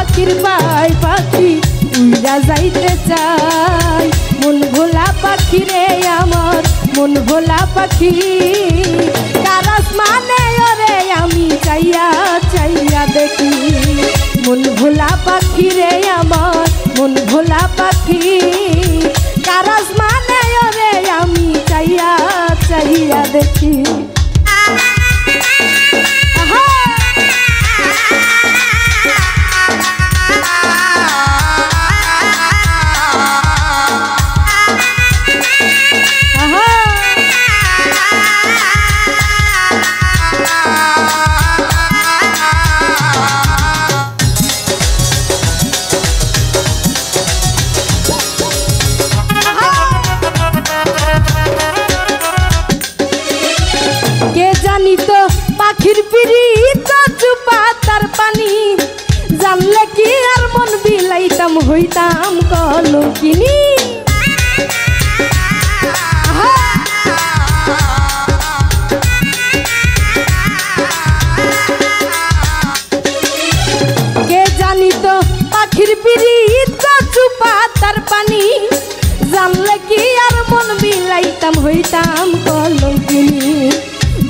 পাখির পাই পাখি উইরা যাইতে চাই মন ভোলা পাখি রে আমার মন ভোলা পাখি কার আসমানে ওরে আমি চাইয়া চাইয়া দেখি মন ভোলা পাখি রে আমার মন ভোলা পাখি কার আসমানে ওরে আমি চাইয়া চাইয়া দেখি পাখির পিরিত চুপা তার পানি জানলে কি আর মন বিলাইতাম হইতাম কলঙ্কিনী কে জানিত পাখির পিরিত চুপা তার পানি জানলে কি আর মন বিলাইতাম হইতাম কলঙ্কিনী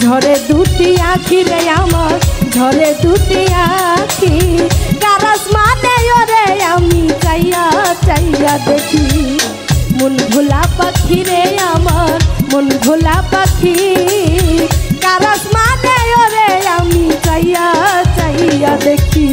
ঝরে দুটি আখি রে আমার ঝরে দুটি আখি কার আসমানে ওরে আমি চাইয়া চাইয়া দেখি মন ভোলা পাখি রে আমার মন ভোলা পাখি কার আসমানে ওরে আমি চাইয়া চাইয়া দেখি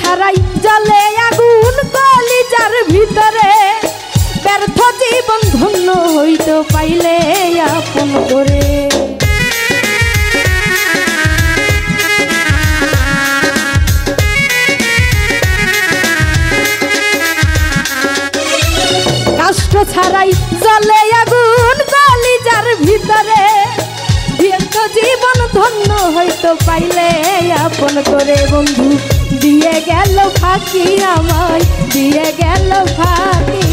ছাড়াই জলে আগুন কলিজার ভিতরে ব্যর্থ জীবন ধন্য হইতে পাইলে আপন করে কষ্ট ছাড়াই জলে আগুন কলিজার ভিতরে ব্যর্থ জীবন ধন্য হইতে পাইলে আপন করে বন্ধু দিয়ে গেল ফাঁকি আমায় দিয়ে গেল ফাঁকি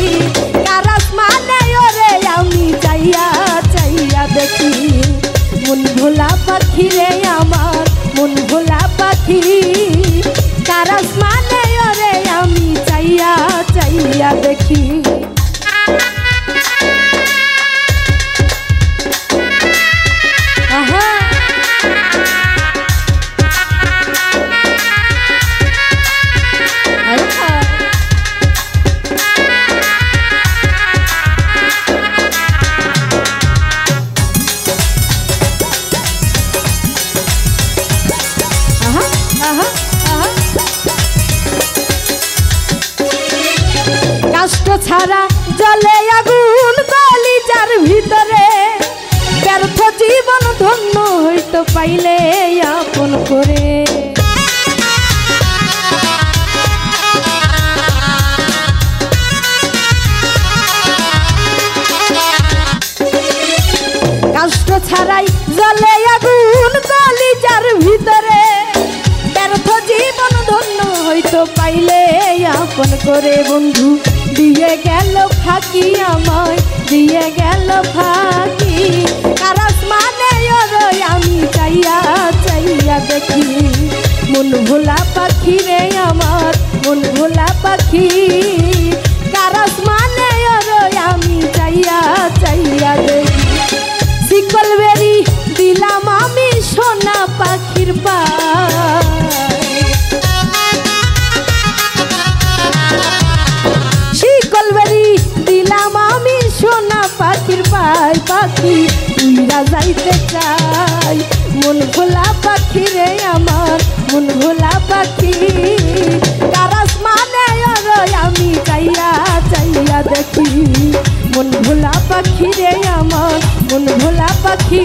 কার আসমানে ওরে আমি চাইয়া চাইয়া দেখি মন ভোলা পাখি রে আমার মন ভোলা পাখি কার আসমানে ওরে আমি চাইয়া চাইয়া দেখি ছাড়া জলে আগুন কলিজার ভিতরে ব্যর্থ জীবন ধন্য হইতে পাইলে আপন করে কষ্ট ছাড়াই জলে আগুন কলিজার ভিতরে ব্যর্থ জীবন ধন্য হইতে পাইলে আপন করে বন্ধু দিয়ে গেল ফাঁকি আমায় দিয়ে গেল ফাঁকি কার আসমানে ওরে আমি চাইয়া চাইয়া দেখি মন ভোলা পাখি রে আমার মন ভোলা পাখি কার আসমানে ওরে আমি চাইয়া চাইয়া দেখি শিকল বেরি দিলাম আমি সোনা পাখির পাখির পাই পাখি উইরা যাইতে চাই মন ভোলা পাখি রে আমার মন ভোলা পাখি কার আসমানে ওরে আমি চাইয়া চাইয়া দেখি মন ভোলা পাখি রে আমার মন ভোলা পাখি